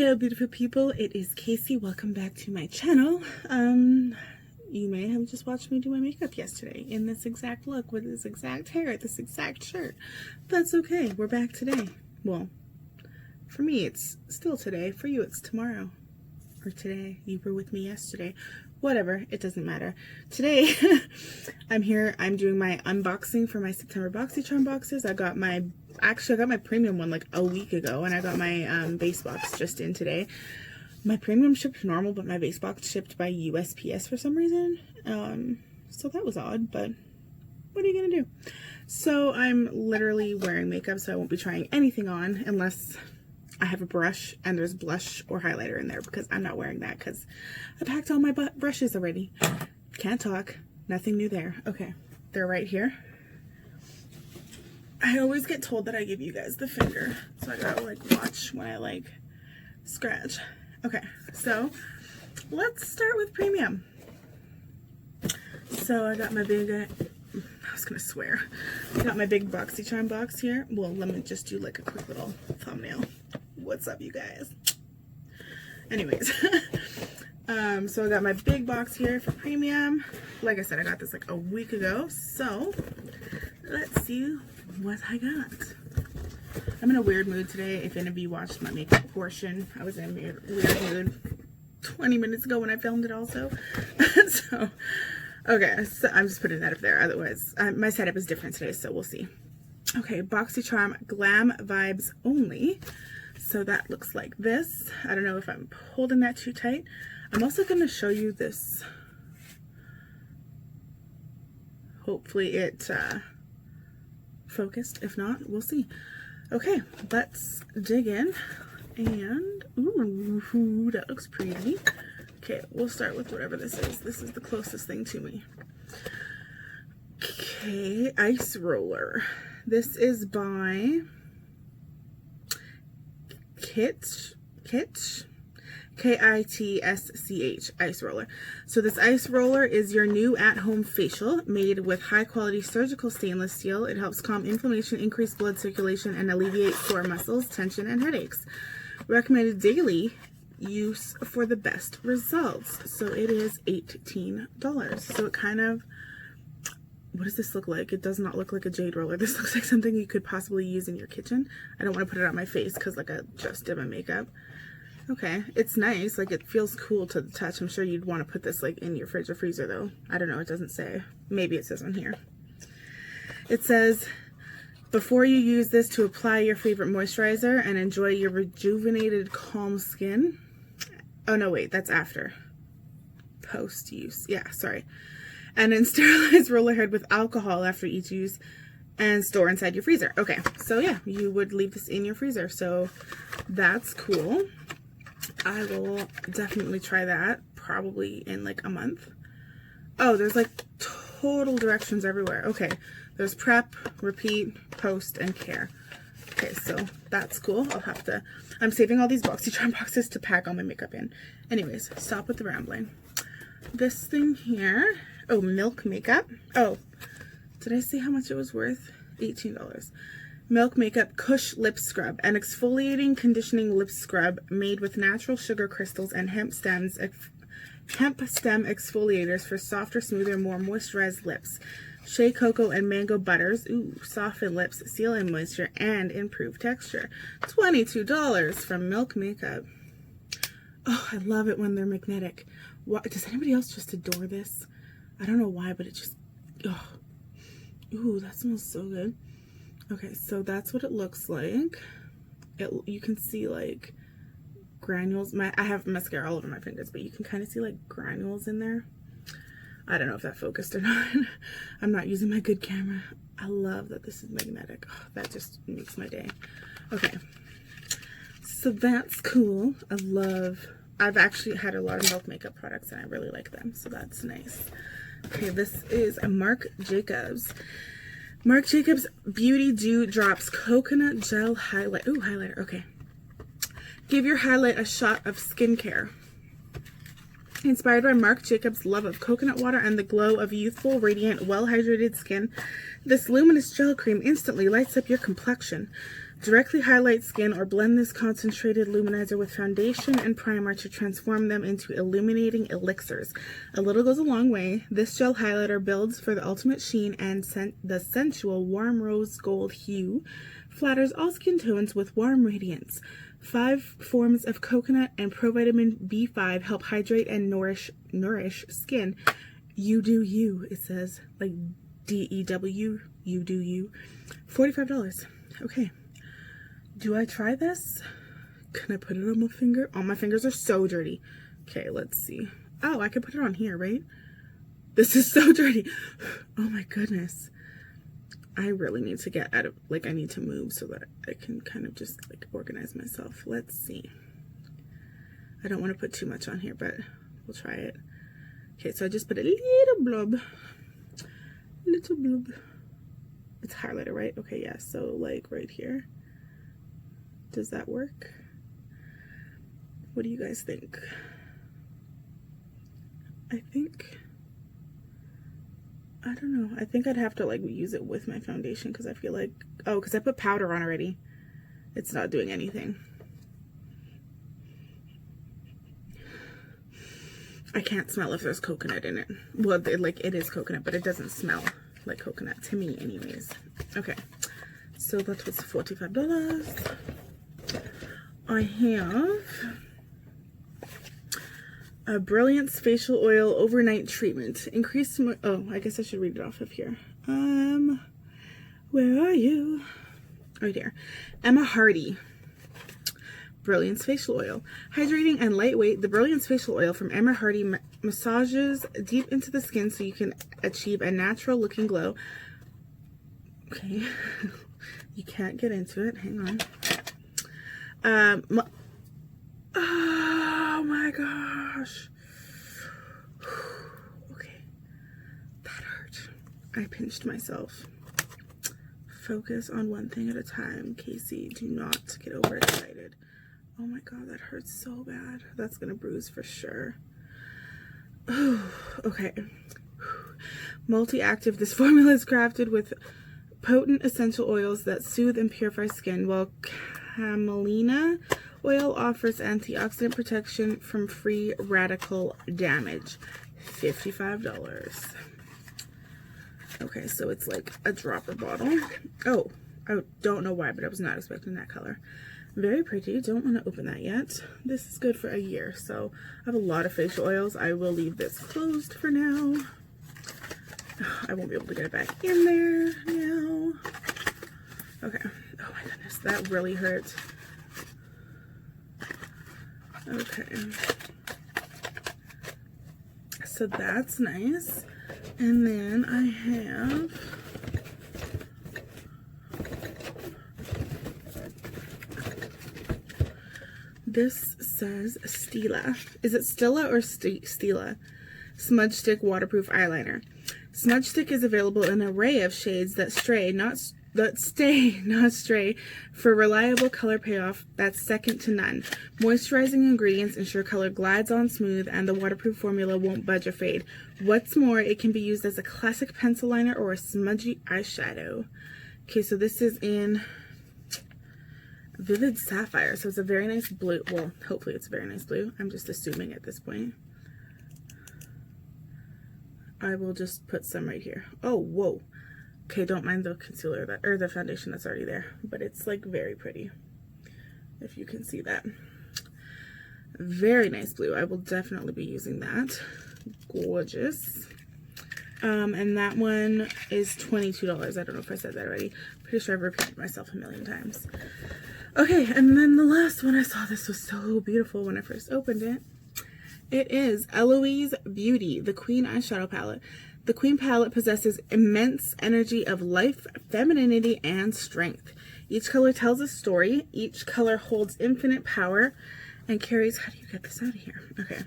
Hello beautiful people, it is Kaycee. Welcome back to my channel. You may have just watched me do my makeup yesterday in this exact look with this exact hair, this exact shirt. That's okay, we're back today. Well, for me it's still today, for you it's tomorrow. Or today, you were with me yesterday. Whatever, it doesn't matter. Today, I'm here, I'm doing my unboxing for my September Boxy Charm boxes. I got my premium one like a week ago, and I got my base box just in today. My premium shipped normal, but my base box shipped by USPS for some reason. So that was odd, but what are you gonna do? So I'm literally wearing makeup, so I won't be trying anything on unless I have a brush and there's blush or highlighter in there, because I'm not wearing that because I packed all my brushes already. Can't talk. Nothing new there. Okay. They're right here. I always get told that I give you guys the finger, so I gotta like watch when I like scratch. Okay. So let's start with premium. So I got my big, I was gonna swear. I got my big BoxyCharm box here. Well, let me just do like a quick little thumbnail. What's up, you guys? Anyways, so I got my big box here for premium. Like I said, I got this like a week ago. So let's see what I got. I'm in a weird mood today. If any of you watched my makeup portion, I was in a weird mood 20 minutes ago when I filmed it also. So, okay, so I'm just putting that up there. Otherwise, my setup is different today, so we'll see. Okay, BoxyCharm Glam Vibes Only. So that looks like this. I don't know if I'm holding that too tight. I'm also going to show you this. Hopefully it focused. If not, we'll see. Okay, let's dig in. And, ooh, that looks pretty. Okay, we'll start with whatever this is. This is the closest thing to me. Okay, Ice Roller. This is by Kitsch, K-I-T-S-C-H, Ice Roller. So this Ice Roller is your new at-home facial made with high-quality surgical stainless steel. It helps calm inflammation, increase blood circulation, and alleviate sore muscles, tension, and headaches. Recommended daily use for the best results. So it is $18. So it kind of, what does this look like? It does not look like a jade roller. This looks like something you could possibly use in your kitchen. I don't want to put it on my face because like I just did my makeup. Okay, it's nice. Like it feels cool to the touch. I'm sure you'd want to put this like in your fridge or freezer though. I don't know. It doesn't say. Maybe it says on here. It says, before you use this, to apply your favorite moisturizer and enjoy your rejuvenated, calm skin. Oh no, wait, that's after. Post use. Yeah, sorry. And then sterilize roller head with alcohol after each use and store inside your freezer. Okay, so yeah, you would leave this in your freezer. So that's cool. I will definitely try that probably in like a month. Oh, there's like total directions everywhere. Okay, there's prep, repeat, post, and care. Okay, so that's cool. I'm saving all these BoxyCharm boxes to pack all my makeup in. Anyways, stop with the rambling. This thing here, oh, Milk Makeup. Oh, did I say how much it was worth? $18. Milk Makeup Kush Lip Scrub, an exfoliating conditioning lip scrub made with natural sugar crystals and hemp stem exfoliators for softer, smoother, more moisturized lips. Shea cocoa and mango butters, ooh, soften lips, seal in moisture, and improve texture. $22 from Milk Makeup. Oh, I love it when they're magnetic. What, does anybody else just adore this? I don't know why, but it just, oh, ooh, that smells so good. Okay, so that's what it looks like. You can see like granules. I have mascara all over my fingers, but you can kind of see like granules in there. I don't know if that focused or not. I'm not using my good camera. I love that this is magnetic. Oh, that just makes my day. Okay, so that's cool. I've actually had a lot of Milk Makeup products and I really like them, so that's nice. Okay, this is a Marc Jacobs. Marc Jacobs Beauty Dew Drops Coconut Gel Highlight. Ooh, highlighter. Okay. Give your highlight a shot of skincare. Inspired by Marc Jacobs' love of coconut water and the glow of youthful, radiant, well-hydrated skin, this luminous gel cream instantly lights up your complexion. Directly highlight skin or blend this concentrated luminizer with foundation and primer to transform them into illuminating elixirs. A little goes a long way. This gel highlighter builds for the ultimate sheen, and the sensual warm rose gold hue flatters all skin tones with warm radiance. 5 forms of coconut and provitamin B5 help hydrate and nourish skin. You do you, it says, like DEW, you do you. $45. Okay. Do I try this? Can I put it on my finger? Oh, my fingers are so dirty. Okay, let's see. Oh, I can put it on here, right? This is so dirty. Oh my goodness. I really need to get out of, like, I need to move so that I can kind of just, like, organize myself. Let's see. I don't want to put too much on here, but we'll try it. Okay, so I just put a little blob. Little blob. It's highlighter, right? Okay, yeah, so, like, right here. Does that work? What do you guys think? I don't know. I think I'd have to, like, use it with my foundation because I feel like, oh, because I put powder on already. It's not doing anything. I can't smell if there's coconut in it. Well, it is coconut, but it doesn't smell like coconut to me anyways. Okay, so that was $45. I have a Brilliance Facial Oil Overnight Treatment. Increased, oh, I guess I should read it off of here. Where are you? Right here. Emma Hardy. Brilliance Facial Oil. Hydrating and lightweight, the Brilliance Facial Oil from Emma Hardy massages deep into the skin so you can achieve a natural looking glow. Okay. You can't get into it. Hang on. Oh my gosh. Okay. That hurt. I pinched myself. Focus on one thing at a time, Kaycee. Do not get overexcited. Oh my god, that hurts so bad. That's gonna bruise for sure. Okay. Multi-active. This formula is crafted with potent essential oils that soothe and purify skin, while camelina oil offers antioxidant protection from free radical damage. $55. Okay, so it's like a dropper bottle. Oh, I don't know why, but I was not expecting that color. Very pretty. Don't want to open that yet. This is good for a year, so I have a lot of facial oils. I will leave this closed for now. I won't be able to get it back in there now. Okay. Oh my goodness, that really hurt. Okay. So that's nice. And then I have this says Stila. Is it Stila or Stila? Smudge Stick Waterproof Eyeliner. Smudge Stick is available in an array of shades that stay, not stray, for reliable color payoff that's second to none. Moisturizing ingredients ensure color glides on smooth, and the waterproof formula won't budge or fade. What's more, it can be used as a classic pencil liner or a smudgy eyeshadow. Okay, so this is in Vivid Sapphire, so it's a very nice blue. Well, hopefully it's a very nice blue. I'm just assuming at this point. I will just put some right here. Oh, whoa. Okay, don't mind the concealer that, or the foundation that's already there, but it's like very pretty, if you can see that. Very nice blue. I will definitely be using that. Gorgeous. And that one is $22. I don't know if I said that already. Pretty sure I've repeated myself a million times. Okay, and then the last one I saw, this was so beautiful when I first opened it. It is Eloise Beauty, the Queen Eyeshadow Palette. The Queen Palette possesses immense energy of life, femininity, and strength. Each color tells a story. Each color holds infinite power and carries, how do you get this out of here? Okay.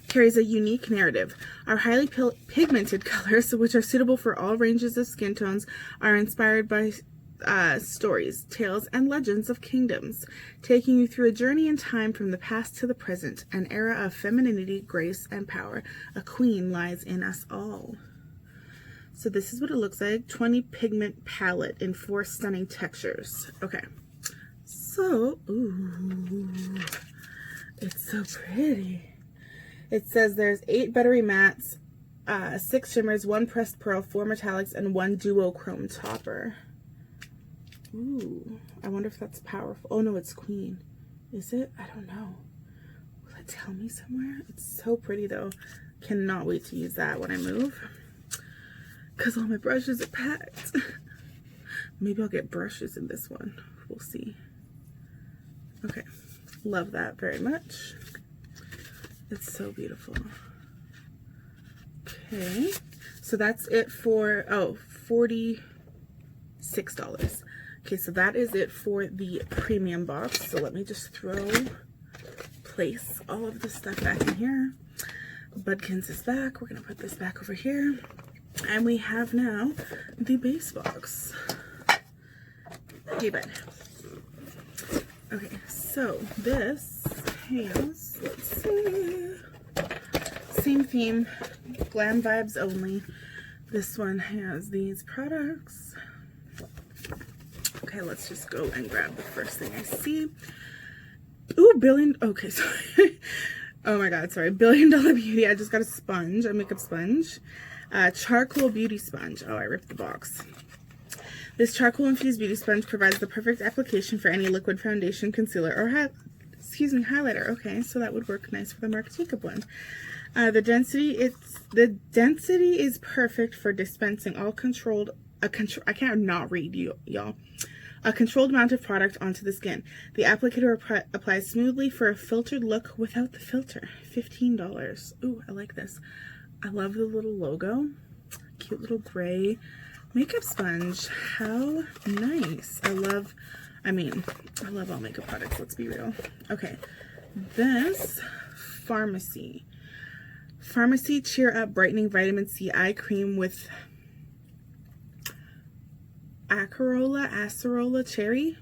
Carries a unique narrative. Our highly pigmented colors, which are suitable for all ranges of skin tones, are inspired by stories, tales, and legends of kingdoms, taking you through a journey in time from the past to the present, an era of femininity, grace, and power. A queen lies in us all. So this is what it looks like. 20 pigment palette in 4 stunning textures. Okay. So, ooh, it's so pretty. It says there's 8 buttery mattes, 6 shimmers, 1 pressed pearl, 4 metallics, and 1 duochrome topper. Ooh, I wonder if that's powerful. Oh no, it's queen. Is it? I don't know. Will it tell me somewhere? It's so pretty though. Cannot wait to use that when I move, because all my brushes are packed. Maybe I'll get brushes in this one. We'll see. Okay, love that very much. It's so beautiful. Okay, so that's it for, oh, $46. Okay, so that is it for the premium box. So let me just place all of the stuff back in here. Budkins is back. We're gonna put this back over here. And we have now the base box. Hey, bud. Okay, so this has, let's see, same theme, glam vibes only. This one has these products. Okay, let's just go and grab the first thing I see. Ooh, okay, sorry. Oh my god, sorry. $1 Billion Beauty. I just got a sponge, a makeup sponge. Charcoal beauty sponge. Oh, I ripped the box. This charcoal infused beauty sponge provides the perfect application for any liquid foundation, concealer, or highlighter. Okay, so that would work nice for the Marc Jacob one. The density is perfect for dispensing all I can't not read y'all. A controlled amount of product onto the skin. The applicator applies smoothly for a filtered look without the filter. $15. Ooh, I like this. I love the little logo. Cute little gray makeup sponge. How nice. I love all makeup products, let's be real. Okay, this Pharmacy Cheer Up Brightening Vitamin C Eye Cream with acerola cherry.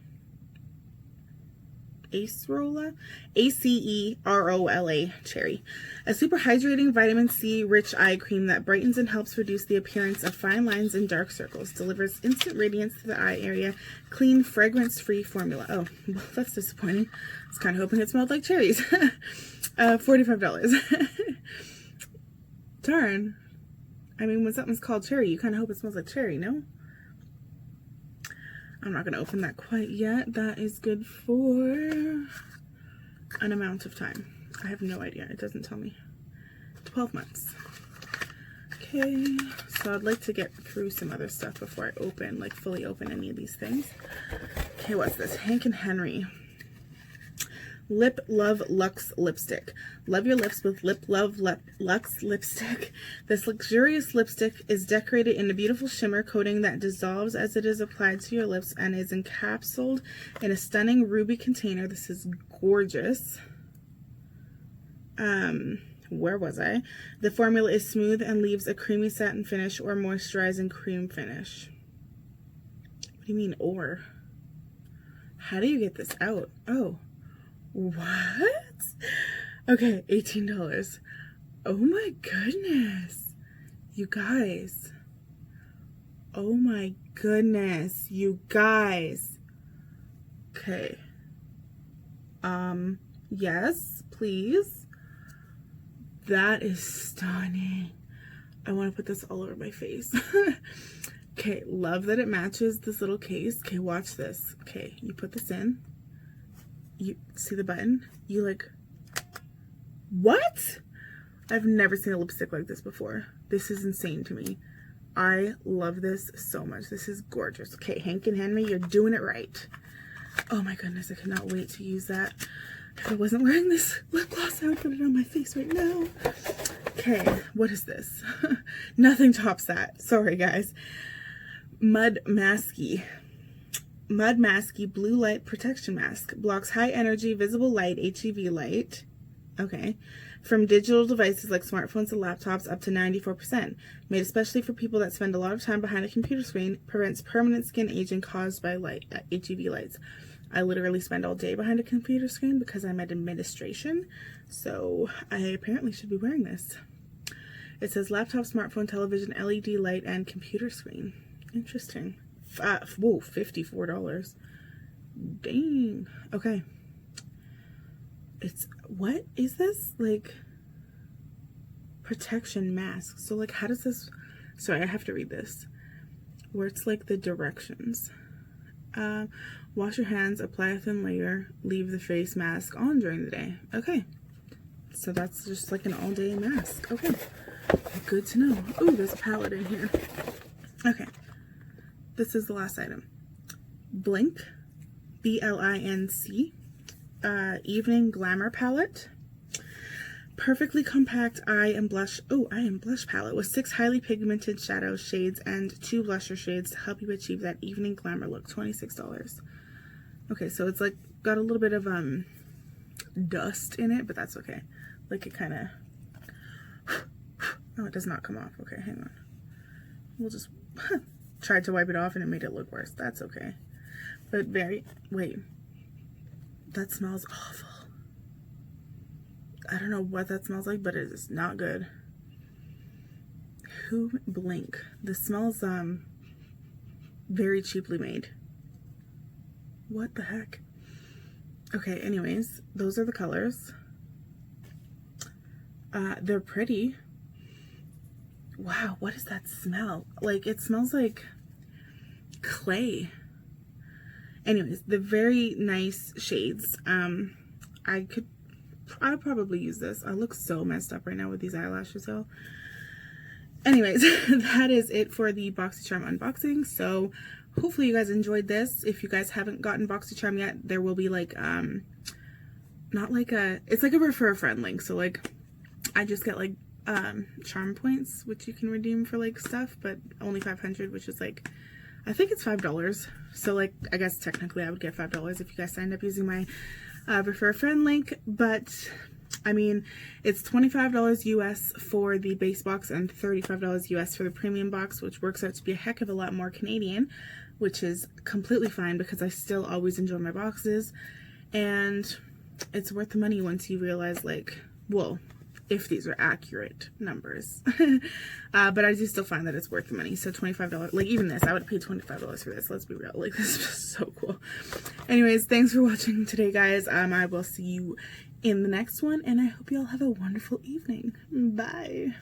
Acerola cherry. A super hydrating vitamin C rich eye cream that brightens and helps reduce the appearance of fine lines and dark circles. Delivers instant radiance to the eye area. Clean, fragrance-free formula. Oh, well, that's disappointing. I was kind of hoping it smelled like cherries. $45. Darn. I mean, when something's called cherry, you kind of hope it smells like cherry, no? I'm not going to open that quite yet. That is good for an amount of time. I have no idea. It doesn't tell me. 12 months. Okay, so I'd like to get through some other stuff before I open, like fully open any of these things. Okay, what's this? Hank and Henry. Lip Love Luxe Lipstick. Love your lips with Lip Love Luxe Lipstick. This luxurious lipstick is decorated in a beautiful shimmer coating that dissolves as it is applied to your lips and is encapsulated in a stunning ruby container. This is gorgeous. Where was I? The formula is smooth and leaves a creamy satin finish or moisturizing cream finish. What do you mean, or? How do you get this out? Oh. What? Okay, $18. Oh my goodness. You guys. Oh my goodness. You guys. Okay. Yes, please. That is stunning. I want to put this all over my face. Okay, love that it matches this little case. Okay, watch this. Okay, you put this in. You see the button? You like, what? I've never seen a lipstick like this before. This is insane to me. I love this so much. This is gorgeous. Okay, Hank and Henry, you're doing it right. Oh my goodness, I cannot wait to use that. If I wasn't wearing this lip gloss, I would put it on my face right now. Okay, what is this? Nothing tops that. Sorry, guys. Mud Masky Blue Light Protection Mask. Blocks high energy visible light, HEV light. Okay. From digital devices like smartphones and laptops up to 94%. Made especially for people that spend a lot of time behind a computer screen. Prevents permanent skin aging caused by HEV lights. I literally spend all day behind a computer screen because I'm at administration. So I apparently should be wearing this. It says laptop, smartphone, television, LED light, and computer screen. Interesting. Whoa, $54. Dang. Okay. What is this? Like, protection mask. So, like, how does this, sorry, I have to read this. Where it's like the directions. Wash your hands, apply a thin layer, leave the face mask on during the day. Okay. So that's just like an all-day mask. Okay. Good to know. Oh, there's a palette in here. Okay. This is the last item. Blink. B-L-I-N-C. Evening Glamour Palette. Perfectly compact eye and blush. Oh, eye and blush palette with 6 highly pigmented shadow shades and 2 blusher shades to help you achieve that evening glamour look. $26. Okay, so it's like got a little bit of dust in it, but that's okay. Like it kind of. Oh, it does not come off. Okay, hang on. We'll just tried to wipe it off and it made it look worse. That's okay. But wait. That smells awful. I don't know what that smells like, but it is not good. Who Blink? This smells very cheaply made. What the heck? Okay, anyways, those are the colors. They're pretty. Wow, what is that smell? Like, it smells like clay. Anyways, the very nice shades. I'd probably use this. I look so messed up right now with these eyelashes though. Anyways, that is it for the BoxyCharm unboxing. So hopefully you guys enjoyed this. If you guys haven't gotten BoxyCharm yet, there will be like it's like a refer a friend link. So like I just get like charm points, which you can redeem for like stuff, but only 500, which is like, I think it's $5. So like, I guess technically I would get $5 if you guys signed up using my refer a friend link. But I mean, it's $25 US for the base box and $35 US for the premium box, which works out to be a heck of a lot more Canadian, which is completely fine because I still always enjoy my boxes. And it's worth the money once you realize, like, well, if these are accurate numbers. But I do still find that it's worth the money. So $25, like even this, I would pay $25 for this. Let's be real. Like, this is just so cool. Anyways, thanks for watching today, guys. I will see you in the next one, and I hope you all have a wonderful evening. Bye.